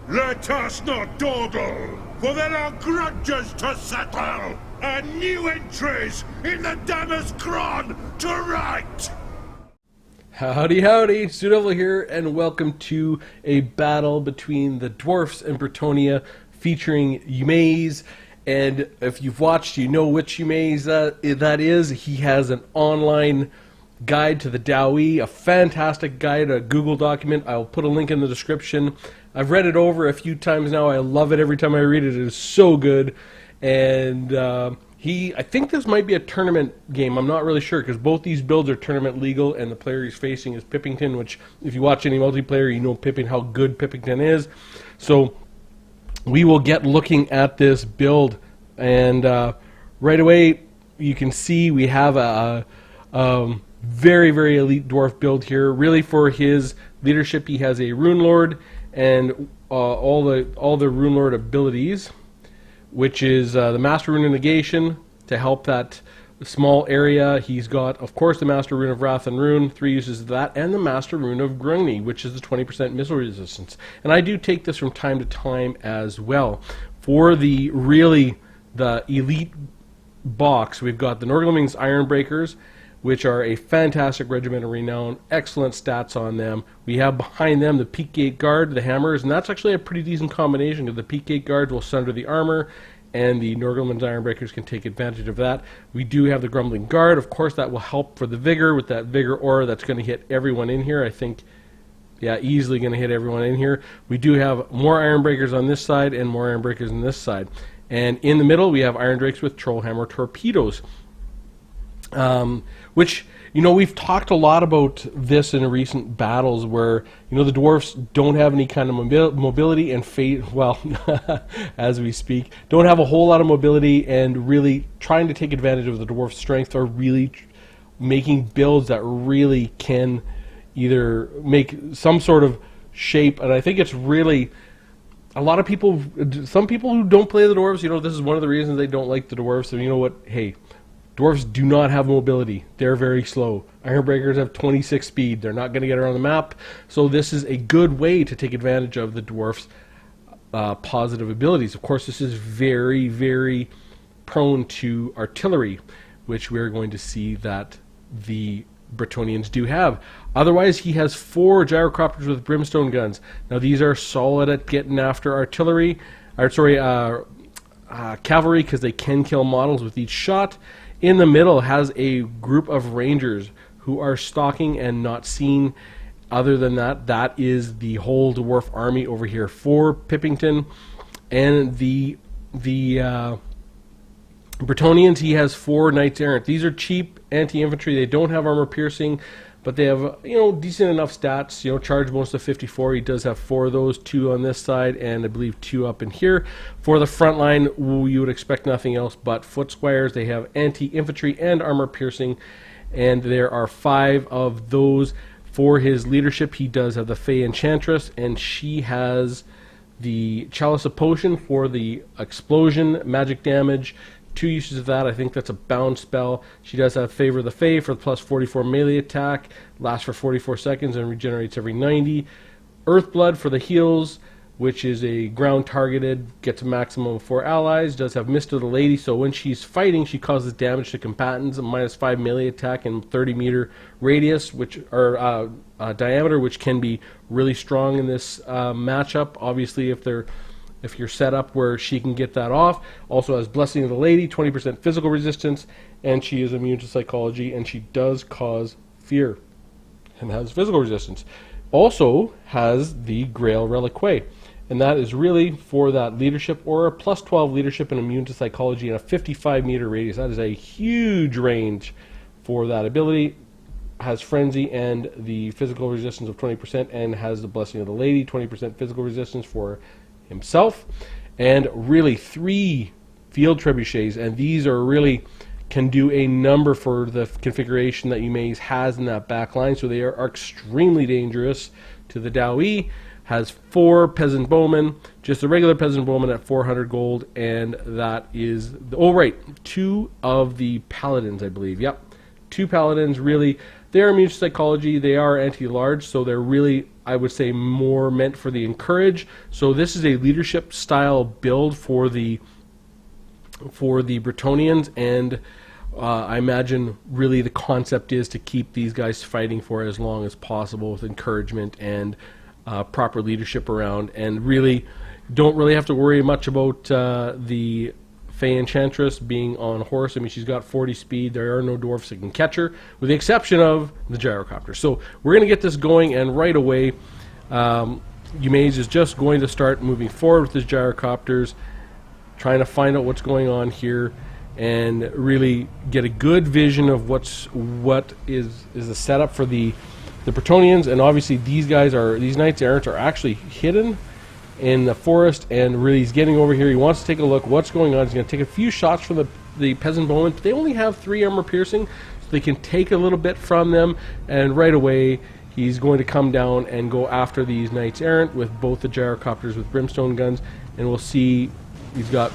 Let us not dawdle, for there are grudges to settle, and new entries in the Dammer's Cron to right! Howdy, howdy, Sudevil here, and welcome to a battle between the Dwarfs and Bretonnia featuring eumaies. And if you've watched, you know which eumaies that is. He has an online guide to the Dowie, a fantastic guide, a Google document. I'll put a link in the description. I've read it over a few times now. I love it every time I read it. It is so good. And I think this might be a tournament game. I'm not really sure because both these builds are tournament legal, and the player he's facing is Pippington, which if you watch any multiplayer, you know how good Pippington is. So we will get looking at this build, and right away you can see we have a very, very elite dwarf build here. Really, for his leadership, he has a Rune Lord and all the Rune Lord abilities, which is the Master Rune of Negation to help that small area. He's got, of course, the Master Rune of Wrath and Rune, 3 uses of that, and the Master Rune of Grungni, which is the 20% missile resistance. And I do take this from time to time as well. For the elite box, we've got the Norgelming's Ironbreakers, which are a fantastic regiment of renown, excellent stats on them. We have behind them the Peak Gate Guard, the Hammers, and that's actually a pretty decent combination because the Peak Gate Guards will sunder the armor, and the Norgelming's Ironbreakers can take advantage of that. We do have the Grumbling Guard, of course, that will help for the Vigor with that Vigor aura that's going to hit everyone in here. I think, yeah, easily going to hit everyone in here. We do have more Ironbreakers on this side and more Ironbreakers on this side. And in the middle, we have Iron Drakes with Trollhammer Torpedoes. Which, we've talked a lot about this in recent battles where, the Dwarfs don't have any kind of mobility and as we speak, don't have a whole lot of mobility, and really trying to take advantage of the Dwarf's strength are really making builds that really can either make some sort of shape. And I think it's really a lot of people, some people who don't play the Dwarves, this is one of the reasons they don't like the Dwarves. So you know what, hey, Dwarves do not have mobility. They're very slow. Ironbreakers have 26 speed. They're not going to get around the map. So this is a good way to take advantage of the Dwarfs' positive abilities. Of course, this is very, very prone to artillery, which we're going to see that the Bretonnians do have. Otherwise, he has 4 gyrocopters with brimstone guns. Now, these are solid at getting after artillery, cavalry, because they can kill models with each shot. In the middle has a group of rangers who are stalking and not seen. Other than that, that is the whole dwarf army over here for Pippington. And the Bretonnians, he has 4 knights errant. These are cheap anti-infantry. They don't have armor piercing, but they have decent enough stats. Charge bonus of 54. He does have 4 of those, 2 on this side, and I believe 2 up in here. For the front line, you would expect nothing else but foot squires. They have anti-infantry and armor piercing, and there are 5 of those. For his leadership, he does have the Fey Enchantress, and she has the Chalice of Potion for the explosion magic damage. 2 uses of that. I think that's a bound spell. She does have Favor of the Fae for the plus 44 melee attack, lasts for 44 seconds and regenerates every 90. Earthblood for the heals, which is a ground targeted, gets a maximum of 4 allies. Does have Mist of the Lady, so when she's fighting, she causes damage to combatants, a minus 5 melee attack and 30-meter radius, diameter, which can be really strong in this matchup. Obviously, if you're set up where she can get that off. Also has Blessing of the Lady, 20% physical resistance, and she is immune to psychology, and she does cause fear and has physical resistance. Also has the Grail Reliquae, and that is really for that leadership or a plus 12 leadership and immune to psychology and a 55-meter radius. That is a huge range for that ability. Has Frenzy and the physical resistance of 20%, and has the Blessing of the Lady, 20% physical resistance for himself, and really 3 field trebuchets, and these are really can do a number for the configuration that eumaies has in that back line, so they are extremely dangerous to the Dowie. Has 4 peasant bowmen, just a regular peasant bowman at 400 gold, and that is 2 of the paladins, I believe. Yep, 2 paladins. Really, They are immune to psychology. They are anti-large, so they're really, I would say, more meant for the encourage. So this is a leadership style build for the Bretonnians, and I imagine really the concept is to keep these guys fighting for as long as possible with encouragement and proper leadership around, and really don't really have to worry much about the Fey Enchantress being on horse. I mean, she's got 40 speed. There are no dwarfs that can catch her, with the exception of the gyrocopter. So we're going to get this going, and right away, eumaies is just going to start moving forward with his gyrocopters, trying to find out what's going on here, and really get a good vision of what is the setup for the Bretonnians. And obviously these knights errant are actually hidden in the forest, and really he's getting over here. He wants to take a look what's going on. He's going to take a few shots from the peasant bowmen, but they only have 3 armor piercing, so they can take a little bit from them, and right away he's going to come down and go after these knights errant with both the gyrocopters with brimstone guns. And we'll see he's got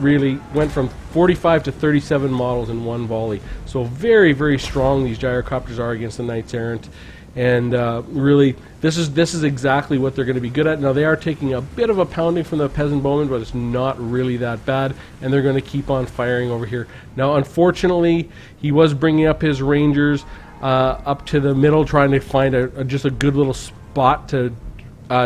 really went from 45 to 37 models in one volley. So very, very strong these gyrocopters are against the knights errant. And really, this is exactly what they're going to be good at. Now, they are taking a bit of a pounding from the peasant bowmen, but it's not really that bad, and they're going to keep on firing over here. Now, unfortunately, he was bringing up his rangers up to the middle, trying to find just a good little spot to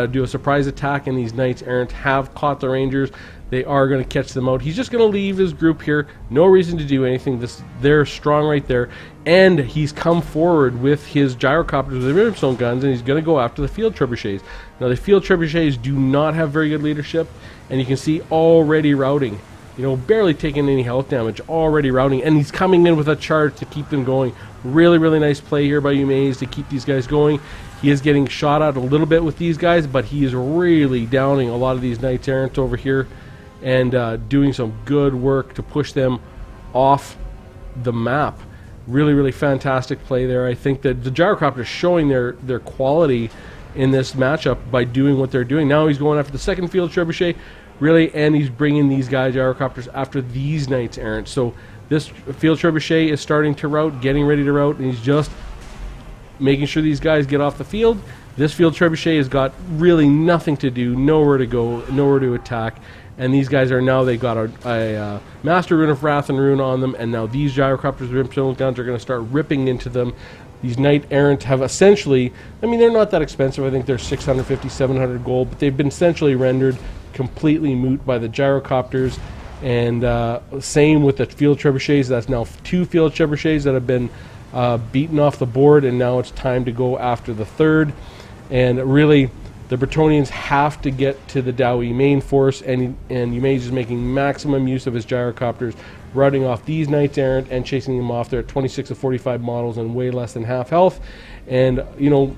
do a surprise attack, and these knights errant have caught the rangers. They are going to catch them out. He's just going to leave his group here. No reason to do anything. They're strong right there. And he's come forward with his gyrocopters with the brimstone guns, and he's going to go after the field trebuchets. Now, the field trebuchets do not have very good leadership, and you can see already routing. You know, barely taking any health damage, already routing. And he's coming in with a charge to keep them going. Really, really nice play here by eumaies to keep these guys going. He is getting shot at a little bit with these guys, but he is really downing a lot of these knights errant over here, and doing some good work to push them off the map. Really, really fantastic play there. I think that the gyrocopters showing their quality in this matchup by doing what they're doing. Now he's going after the second field trebuchet, really, and he's bringing these guys gyrocopters after these knights errant. So this field trebuchet is starting to rout, getting ready to rout, and he's just making sure these guys get off the field. This field trebuchet has got really nothing to do, nowhere to go, nowhere to attack. And these guys are now, they got a Master Rune of Wrath and Rune on them, and now these gyrocopters with brimstone guns are going to start ripping into them. These knight errant have essentially, I mean, they're not that expensive. I think they're 650, 700 gold, but they've been essentially rendered completely moot by the gyrocopters. And same with the field trebuchets. That's now 2 field trebuchets that have been beaten off the board, and now it's time to go after the third. And really, the Bretonnians have to get to the Dowie main force, and eumaies is making maximum use of his gyrocopters, routing off these knights errant and chasing them off. They're at 26 of 45 models and way less than half health. And, you know,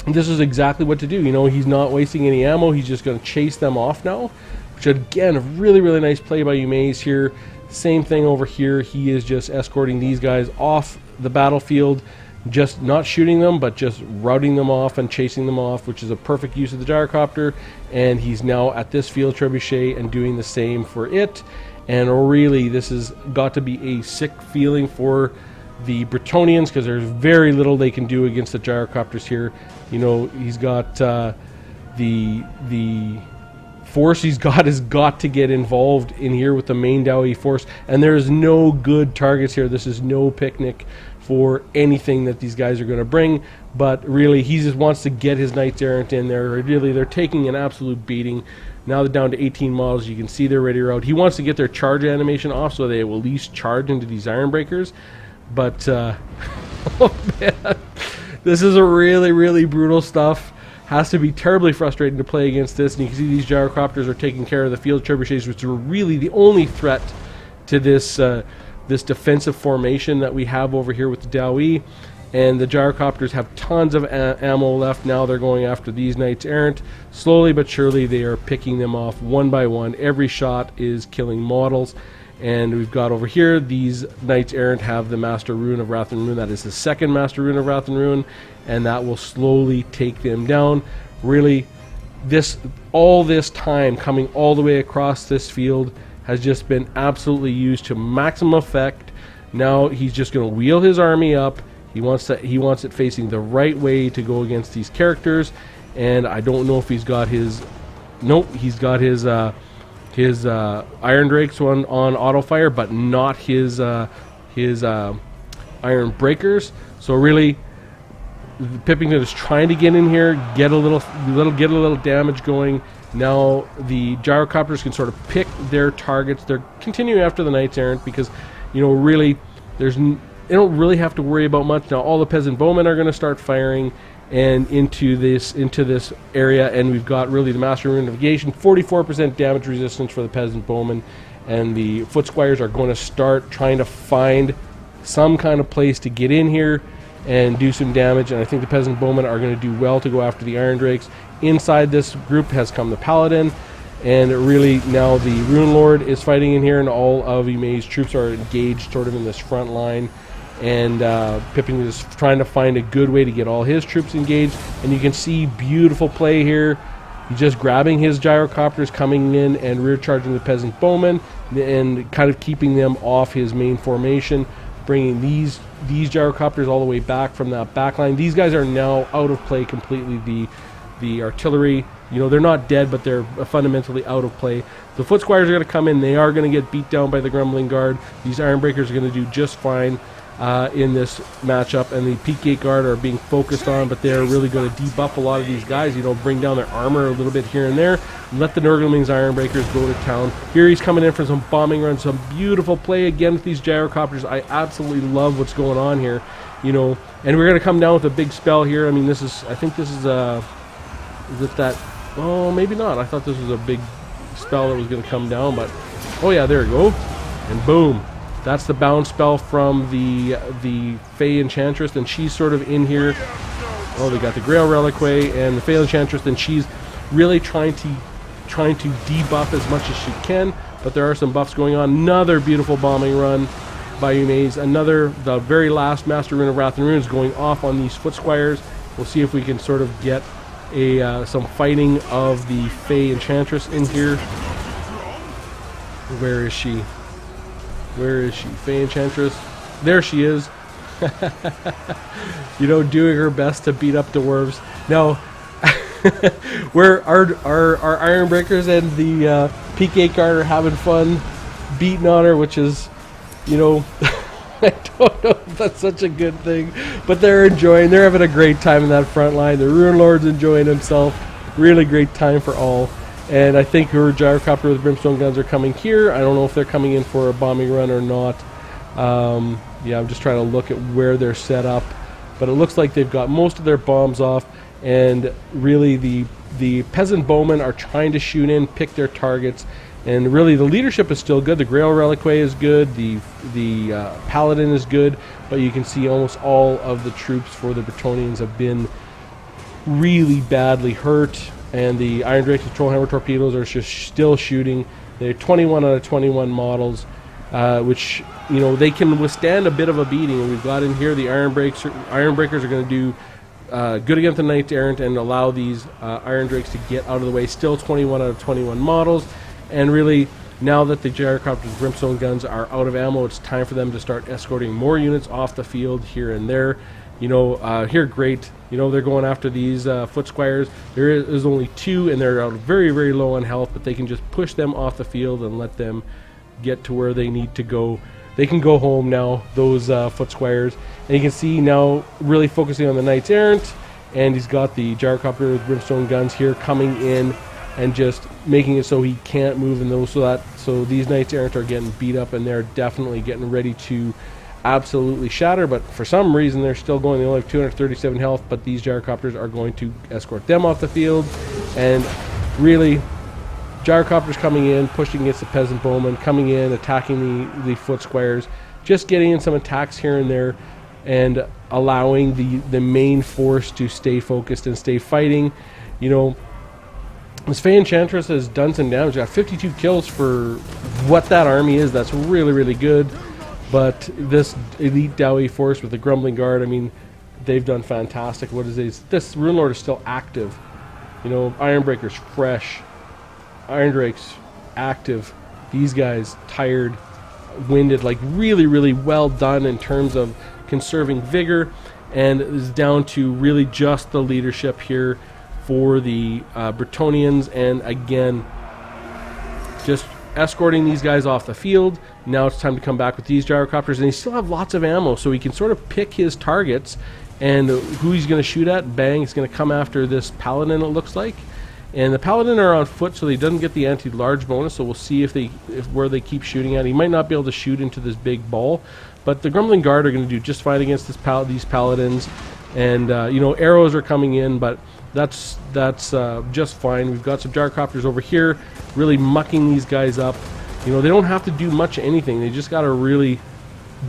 this is exactly what to do. You know, he's not wasting any ammo. He's just going to chase them off now, which, again, a really, really nice play by eumaies here. Same thing over here. He is just escorting these guys off the battlefield, just not shooting them, but just routing them off and chasing them off, which is a perfect use of the gyrocopter. And he's now at this field trebuchet and doing the same for it. And really, this has got to be a sick feeling for the Bretonnians, because there's very little they can do against the gyrocopters here. You know, he's got the force he's got has got to get involved in here with the main Dowie force, and there's no good targets here. This is no picnic for anything that these guys are going to bring, but really he just wants to get his knights errant in there. Really, they're taking an absolute beating. Now they're down to 18 models. You can see they're ready to rout. He wants to get their charge animation off so they will at least charge into these iron breakers, but oh man, this is a really, really brutal stuff. Has to be terribly frustrating to play against this. And you can see these gyrocopters are taking care of the field trebuchets, which are really the only threat to this this defensive formation that we have over here with the Dowie. And the gyrocopters have tons of ammo left. Now they're going after these knights errant. Slowly but surely they are picking them off one by one. Every shot is killing models. And we've got over here, these knights errant have the Master Rune of Wrath and Rune. That is the second Master Rune of Wrath and Rune, and that will slowly take them down. Really, all this time coming all the way across this field has just been absolutely used to maximum effect. Now he's just going to wheel his army up. He wants it facing the right way to go against these characters, and I don't know if he's got his. Nope, he's got his Iron Drakes on auto fire, but not his Iron Breakers. So really, Pippington is trying to get in here, get a little damage going. Now the gyrocopters can sort of pick their targets. They're continuing after the Knights Errant because, really, they don't really have to worry about much. Now all the peasant bowmen are going to start firing and into this area, and we've got really the Master Rune Navigation, 44% damage resistance for the peasant bowmen, and the foot squires are going to start trying to find some kind of place to get in here and do some damage. And I think the peasant bowmen are going to do well to go after the Iron Drakes. Inside this group has come the Paladin, and really now the Rune Lord is fighting in here, and all of eumaies' troops are engaged sort of in this front line. And Pippin is trying to find a good way to get all his troops engaged. And you can see beautiful play here. He's just grabbing his gyrocopters, coming in and rear charging the peasant bowmen, and kind of keeping them off his main formation, bringing these gyrocopters all the way back from that back line. These guys are now out of play completely. The artillery, they're not dead, but they're fundamentally out of play. The foot squires are going to come in. They are going to get beat down by the Grumbling Guard. These Iron Breakers are going to do just fine in this matchup, and the Peak Gate Guard are being focused on, but they're really going to debuff a lot of these guys, bring down their armor a little bit here and there, and let the Nurgling's Iron Breakers go to town. Here he's coming in for some bombing runs, some beautiful play again with these gyrocopters. I absolutely love what's going on here, and we're going to come down with a big spell here. I mean, I think this is oh, maybe not. I thought this was a big spell that was going to come down, but oh yeah, there we go, and boom. That's the bound spell from the Fey Enchantress, and she's sort of in here. Oh, they got the Grail Reliquary and the Fey Enchantress, and she's really trying to debuff as much as she can, but there are some buffs going on. Another beautiful bombing run by eumaies. The very last Master Rune of Wrath and Runes going off on these foot squires. We'll see if we can sort of get some fighting of the Fey Enchantress in here. Where is she? Where is she? Fey Enchantress. There she is. Doing her best to beat up dwarves. Now, where our Iron Breakers and the Peak Gate Guard are having fun beating on her, which is, I don't know if that's such a good thing, but they're having a great time in that front line. The Rune Lord's enjoying himself. Really great time for all. And I think her gyrocopter with brimstone guns are coming here. I don't know if they're coming in for a bombing run or not. Yeah, I'm just trying to look at where they're set up. But it looks like they've got most of their bombs off. And really the peasant bowmen are trying to shoot in, pick their targets. And really the leadership is still good. The Grail Reliquary is good. The Paladin is good. But you can see almost all of the troops for the Bretonnians have been really badly hurt. And the Iron Drakes and Trollhammer torpedoes are just still shooting. They're 21 out of 21 models, which they can withstand a bit of a beating. And we've got in here the Iron Breakers are going to do good against the Knights Errant and allow these Iron Drakes to get out of the way. Still 21 out of 21 models, and really now that the gyrocopters brimstone guns are out of ammo, it's time for them to start escorting more units off the field here and there. Here great. They're going after these foot squires. There is only 2, and they're very, very low on health, but they can just push them off the field and let them get to where they need to go. They can go home now, those foot squires. And you can see now really focusing on the Knights Errant, and he's got the gyrocopter with brimstone guns here coming in and just making it so he can't move in those, so these Knights Errant are getting beat up, and they're definitely getting ready to absolutely shatter. But for some reason they're still going. They only have 237 health, but these gyrocopters are going to escort them off the field. And really gyrocopters coming in, pushing against the peasant bowmen, coming in, attacking the foot squires, just getting in some attacks here and there, and allowing the main force to stay focused and stay fighting. This Fey Enchantress has done some damage. Got 52 kills for what that army is. That's really, really good. But this elite Dowie force with the Grumbling Guard, I mean, they've done fantastic. What is this? This Rune Lord is still active. Iron Breakers fresh. Iron Drakes active. These guys tired, winded, like really, really well done in terms of conserving vigor, and is down to really just the leadership here for the Bretonnians. And again, just escorting these guys off the field. Now it's time to come back with these gyrocopters, and they still have lots of ammo, so he can sort of pick his targets and who he's going to shoot at. Bang, he's going to come after this paladin, it looks like. And the paladin are on foot, so he doesn't get the anti-large bonus, so we'll see where they keep shooting at. He might not be able to shoot into this big ball, but the Grumbling Guard are going to do just fine against these paladins. And you know, arrows are coming in, but that's just fine. We've got some gyrocopters over here really mucking these guys up. You know, they don't have to do much anything. They just got to really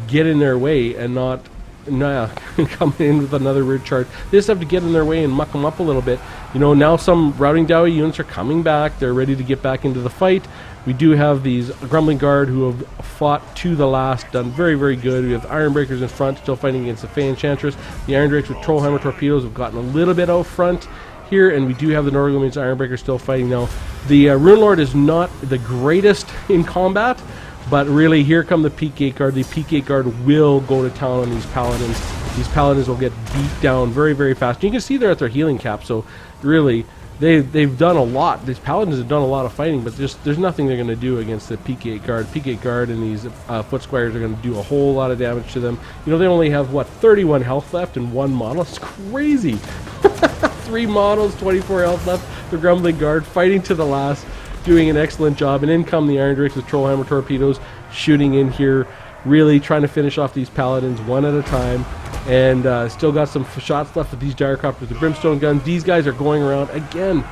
get in their way and not come in with another weird charge. They just have to get in their way and muck them up a little bit. You know, now some routing Dowie units are coming back. They're ready to get back into the fight. We do have these Grumbling Guard who have fought to the last, done very, very good. We have the Iron Breakers in front, still fighting against the Fey Enchantress. The Iron Drakes with Trollhammer torpedoes have gotten a little bit out front here, and we do have the Norgolmese Iron Breakers still fighting now. The Rune Lord is not the greatest in combat, but really, here come the Peak Gate Guard. The Peak Gate Guard will go to town on these paladins. These paladins will get beat down very, very fast. You can see they're at their healing cap, so really, they've done a lot. These paladins have done a lot of fighting, but there's nothing they're going to do against the Peak Gate Guard. Peak Gate Guard and these Foot Squires are going to do a whole lot of damage to them. You know, they only have, what, 31 health left in one model? It's crazy. 3 models, 24 health left. The Grumbling Guard fighting to the last, doing an excellent job. And in come the Iron Drakes with Trollhammer torpedoes, shooting in here, really trying to finish off these paladins one at a time. And still got some shots left with these gyrocopters, the Brimstone guns. These guys are going around again,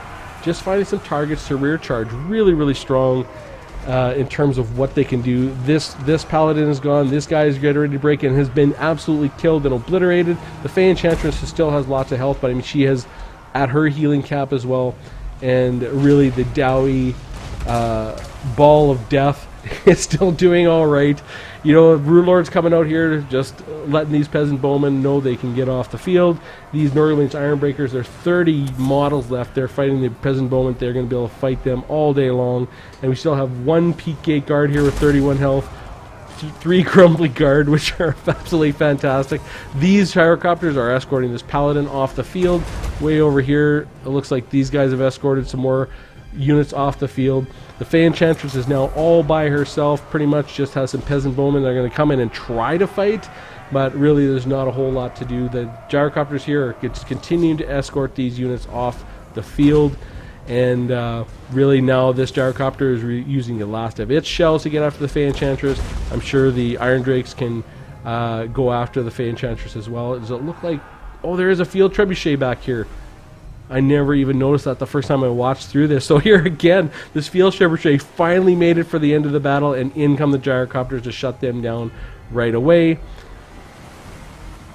just finding some targets to rear charge. Really, really strong in terms of what they can do. This paladin is gone. This guy is getting ready to break in, has been absolutely killed and obliterated. The Fey Enchantress still has lots of health, but I mean, she has at her healing cap as well. And really, the Dowie Ball of Death is still doing all right. You know, Rune Lord's coming out here, just letting these peasant bowmen know they can get off the field. These Norgolmese Iron Breakers, there's 30 models left. They're fighting the peasant bowmen. They're going to be able to fight them all day long. And we still have 1 Peak Gate Guard here with 31 health. 3 Grumbling Guard, which are absolutely fantastic. These gyrocopters are escorting this paladin off the field. Way over here, it looks like these guys have escorted some more units off the field. The Fey Enchantress is now all by herself, pretty much just has some peasant bowmen that are going to come in and try to fight, but really there's not a whole lot to do. The gyrocopters here are continuing to escort these units off the field. And really now this gyrocopter is using the last of its shells to get after the Fey Enchantress. I'm sure the Iron Drakes can go after the Fey Enchantress as well. Does it look like... Oh, there is a field trebuchet back here. I never even noticed that the first time I watched through this. So here again, this field trebuchet finally made it for the end of the battle, and in come the gyrocopters to shut them down right away.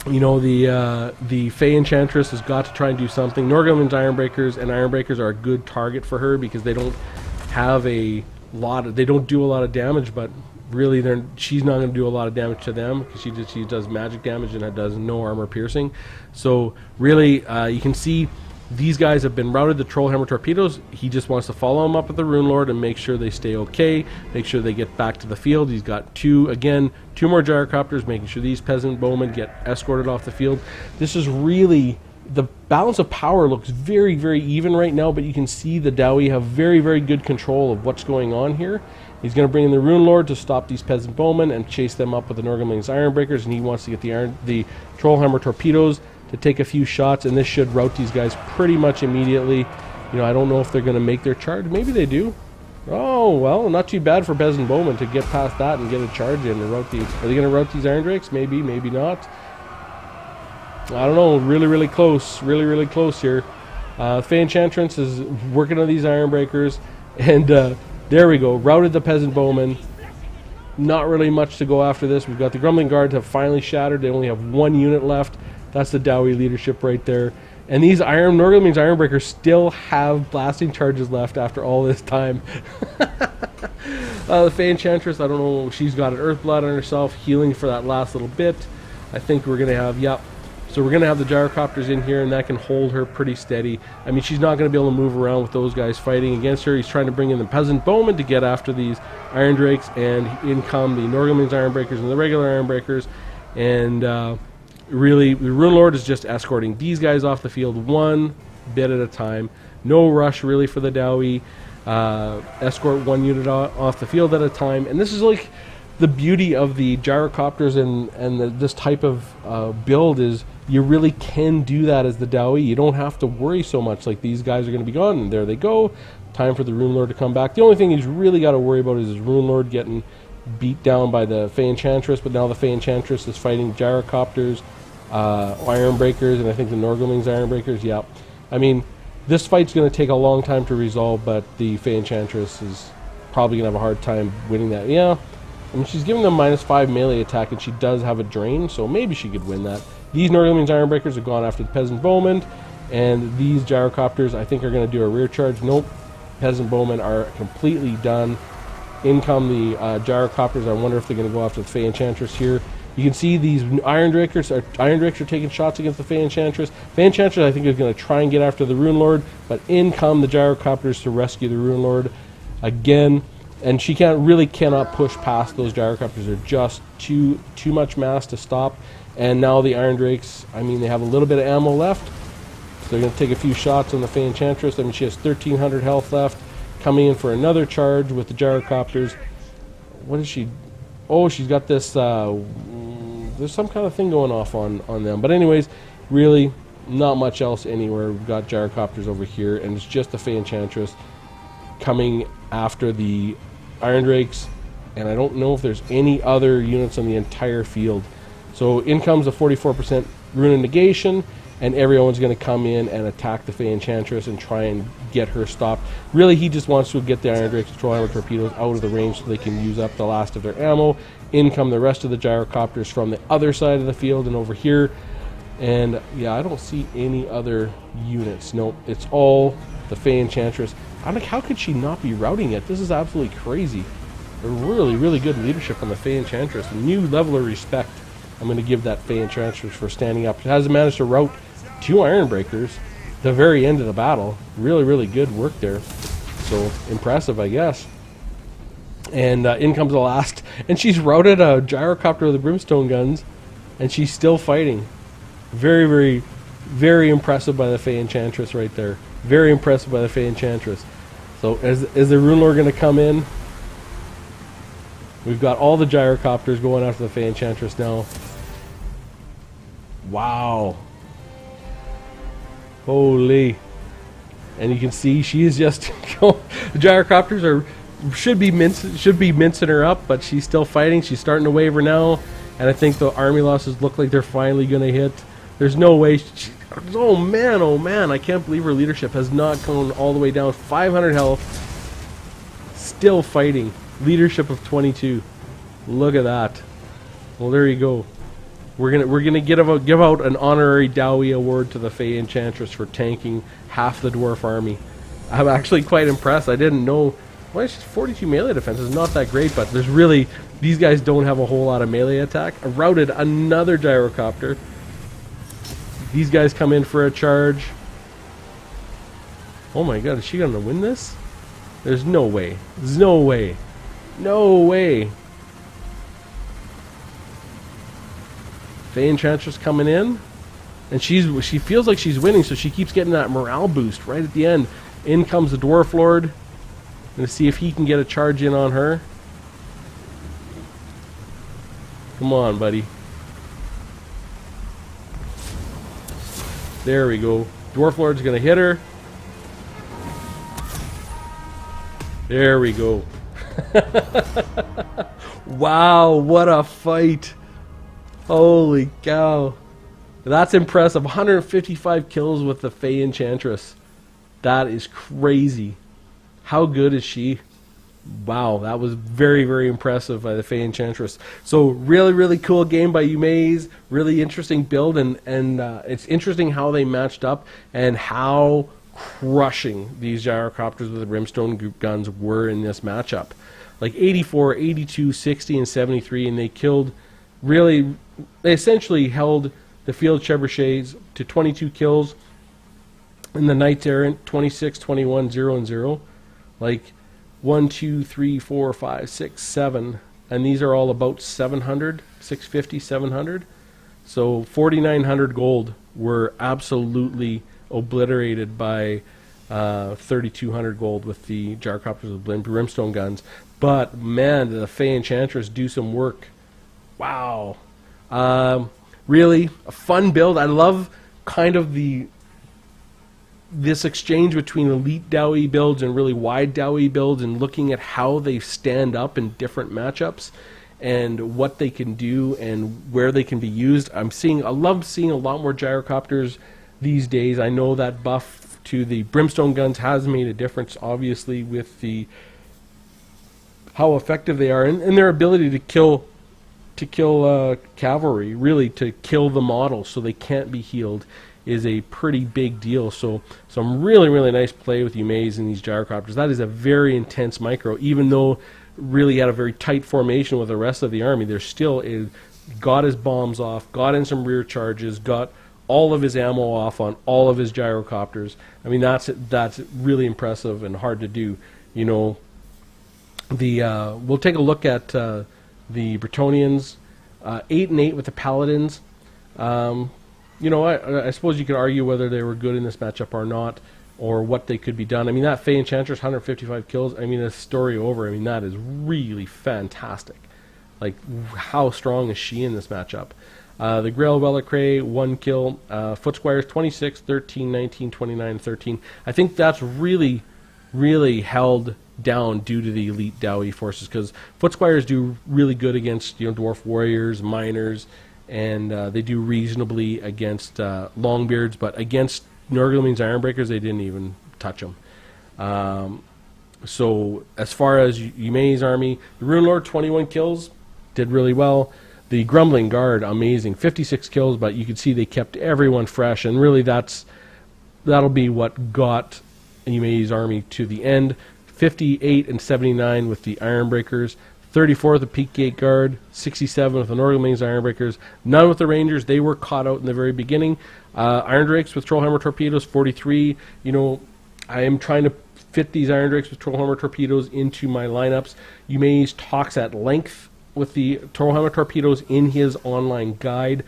You know, the Fey Enchantress has got to try and do something. Norgolmese Iron Breakers and Iron Breakers are a good target for her because they don't have they don't do a lot of damage, but really she's not going to do a lot of damage to them because she does magic damage and it does no armor piercing. So really, you can see these guys have been routed. The Trollhammer torpedoes, he just wants to follow them up with the Rune Lord and make sure they stay okay, make sure they get back to the field. He's got two more gyrocopters, making sure these peasant bowmen get escorted off the field. This is really, the balance of power looks very, very even right now, but you can see the Dowie have very, very good control of what's going on here. He's going to bring in the Rune Lord to stop these peasant bowmen and chase them up with the Norgolmese Iron Breakers, and he wants to get the Trollhammer torpedoes to take a few shots, and this should rout these guys pretty much immediately. You know, I don't know if they're going to make their charge. Maybe they do. Oh, well, not too bad for peasant bowmen to get past that and get a charge in and rout these. Are they going to rout these Iron Drakes? Maybe, maybe not. I don't know. Really, really close. Really, really close here. Fey Enchantress is working on these Iron Breakers, and there we go. Routed the peasant bowmen. Not really much to go after this. We've got the Grumbling Guards have finally shattered. They only have 1 unit left. That's the Dowie leadership right there. And these Norgolmese Iron Breakers still have blasting charges left after all this time. The Fey Enchantress, I don't know, she's got an Earthblood on herself, healing for that last little bit. I think we're going to have, so we're going to have the gyrocopters in here, and that can hold her pretty steady. I mean, she's not going to be able to move around with those guys fighting against her. He's trying to bring in the peasant bowmen to get after these Iron Drakes, and in come the Norgolmese Iron Breakers and the regular Iron Breakers. And really, the Rune Lord is just escorting these guys off the field one bit at a time. No rush really for the Dowie. Escort one unit off the field at a time. And this is like the beauty of the gyrocopters and this type of build is you really can do that as the Dowie. You don't have to worry so much. Like, these guys are going to be gone, and there they go. Time for the Rune Lord to come back. The only thing he's really got to worry about is his Rune Lord getting beat down by the Fey Enchantress, but now the Fey Enchantress is fighting gyrocopters, Iron Breakers, and I think the Norgelming's Iron Breakers. Yeah, I mean, this fight's going to take a long time to resolve, but the Fey Enchantress is probably going to have a hard time winning that. Yeah, I mean, she's giving them -5 melee attack, and she does have a drain, so maybe she could win that. These Norgelming's Iron Breakers have gone after the Peasant Bowmen, and these gyrocopters, I think, are going to do a rear charge. Nope, Peasant Bowmen are completely done. In come the gyrocopters. I wonder if they're going to go after the Fey Enchantress here. You can see these Iron Drakes are taking shots against the Fey Enchantress. Fey Enchantress, I think, is going to try and get after the Rune Lord, but in come the gyrocopters to rescue the Rune Lord again. And she cannot push past those gyrocopters. They're just too much mass to stop. And now the Iron Drakes, I mean, they have a little bit of ammo left, so they're going to take a few shots on the Fey Enchantress. I mean, she has 1,300 health left. Coming in for another charge with the gyrocopters. What is she? Oh, she's got this. There's some kind of thing going off on them. But anyways, really not much else anywhere. We've got gyrocopters over here, and it's just the Fey Enchantress coming after the Iron Drakes. And I don't know if there's any other units on the entire field. So in comes a 44% rune of negation, and everyone's going to come in and attack the Fey Enchantress and try and get her stopped. Really, he just wants to get the Iron Drakes control armor torpedoes out of the range so they can use up the last of their ammo. In come the rest of the gyrocopters from the other side of the field and over here. And yeah, I don't see any other units. Nope, it's all the Fey Enchantress. I'm like, how could she not be routing it? This is absolutely crazy. Really, really good leadership on the Fey Enchantress. A new level of respect I'm going to give that Fey Enchantress for standing up. It has managed to rout 2 Iron Breakers the very end of the battle. Really, really good work there. So impressive, I guess. And in comes the last, and she's routed a gyrocopter with the brimstone guns, and she's still fighting. Very, very, very impressive by the Fey Enchantress right there. Very impressive by the Fey Enchantress. So is the Rune Lord going to come in? We've got all the gyrocopters going after the Fey Enchantress now. Wow. Holy. And you can see she is just the gyrocopters should be mincing her up, but she's still fighting. She's starting to waver now, and I think the army losses look like they're finally going to hit. There's no way oh man, I can't believe her leadership has not gone all the way down. 500 health, still fighting. Leadership of 22. Look at that. Well, there you go. We're gonna give out an honorary Dowie award to the Fey Enchantress for tanking half the dwarf army. I'm actually quite impressed. I didn't know. Well, it's just 42 melee defense is not that great, but there's really, these guys don't have a whole lot of melee attack. I routed another gyrocopter. These guys come in for a charge. Oh my god, is she gonna win this? There's no way. There's no way. No way. Fey Enchantress coming in, and she feels like she's winning, so she keeps getting that morale boost right at the end. In comes the Dwarf Lord. Gonna see if he can get a charge in on her. Come on, buddy. There we go. Dwarf Lord's gonna hit her. There we go. Wow, what a fight. Holy cow. That's impressive. 155 kills with the Fey Enchantress. That is crazy. How good is she? Wow, that was very, very impressive by the Fey Enchantress. So really, really cool game by eumaies. Really interesting build, and it's interesting how they matched up and how crushing these gyrocopters with the brimstone guns were in this matchup. Like 84, 82, 60, and 73, and they killed, really, they essentially held the field trebuchets to 22 kills, and the Knights Errant 26, 21, 0, and 0. Like 1, 2, 3, 4, 5, 6, 7 and these are all about 700, 650, 700. So 4,900 gold were absolutely obliterated by 3,200 gold with the gyrocopters with brimstone guns. But man, the Fey Enchantress do some work. Wow. Really a fun build. I love kind of this exchange between elite Dowie builds and really wide Dowie builds, and looking at how they stand up in different matchups and what they can do and where they can be used. I love seeing a lot more gyrocopters these days. I know that buff to the brimstone guns has made a difference, obviously, with how effective they are and their ability to kill cavalry, really to kill the model so they can't be healed, is a pretty big deal. So some really nice play with eumaies and these gyrocopters. That is a very intense micro, even though really had a very tight formation with the rest of the army. There still got his bombs off, got in some rear charges, got all of his ammo off on all of his gyrocopters. I mean, that's really impressive and hard to do. You know, we'll take a look at the Bretonnians, 8 and 8 with the paladins. You know, I suppose you could argue whether they were good in this matchup or not, or what they could be done. I mean, that Fey Enchantress, 155 kills, I mean, a story over. I mean, that is really fantastic. Like, how strong is she in this matchup? The Grail Wellicray, 1 kill. Foot Squires, 26, 13, 19, 29, 13. I think that's really held down due to the elite Dowie forces, because Foot Squires do really good against, you know, dwarf warriors, miners, and they do reasonably against Longbeards, but against Norgleming's Ironbreakers, they didn't even touch them. So as far as eumaies' army, the Rune Lord, 21 kills, did really well. The Grumbling Guard, amazing, 56 kills, but you can see they kept everyone fresh, and really that'll be what got eumaies' army to the end. 58 and 79 with the Ironbreakers, 34 with the Peak Gate Guard, 67 with the Norgleming's Ironbreakers, none with the Rangers. They were caught out in the very beginning. Iron Drakes with Trollhammer Torpedoes, 43. You know, I am trying to fit these Iron Drakes with Trollhammer Torpedoes into my lineups. Eumaies talks at length with the Trollhammer Torpedoes in his online guide,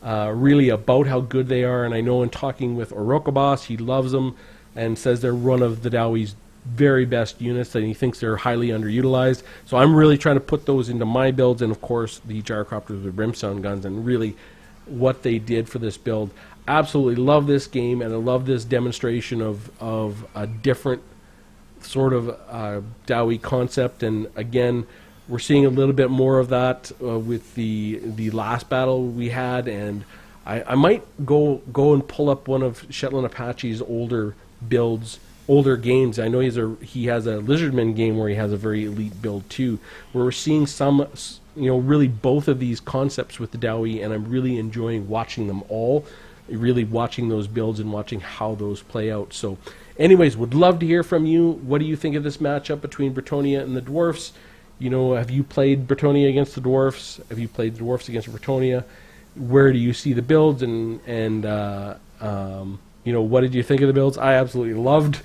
really about how good they are. And I know in talking with Orokobos, he loves them and says they're one of the Dowie's very best units, and he thinks they're highly underutilized. So I'm really trying to put those into my builds, and of course the gyrocopters with brimstone guns, and really what they did for this build. Absolutely love this game, and I love this demonstration of a different sort of Dowie concept. And again, we're seeing a little bit more of that with the last battle we had, and I might go and pull up one of Shetland Apache's older builds, older games. I know he has a Lizardman game where he has a very elite build too, where we're seeing some, you know, really both of these concepts with the Dowie, and I'm really enjoying watching them all, really watching those builds and watching how those play out. So anyways, would love to hear from you. What do you think of this matchup between Bretonnia and the Dwarfs? You know, have you played Bretonnia against the Dwarfs? Have you played the Dwarfs against Bretonnia? Where do you see the builds, and you know, what did you think of the builds? I absolutely loved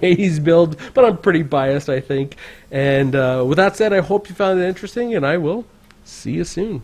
his build, but I'm pretty biased, I think. And with that said, I hope you found it interesting, and I will see you soon.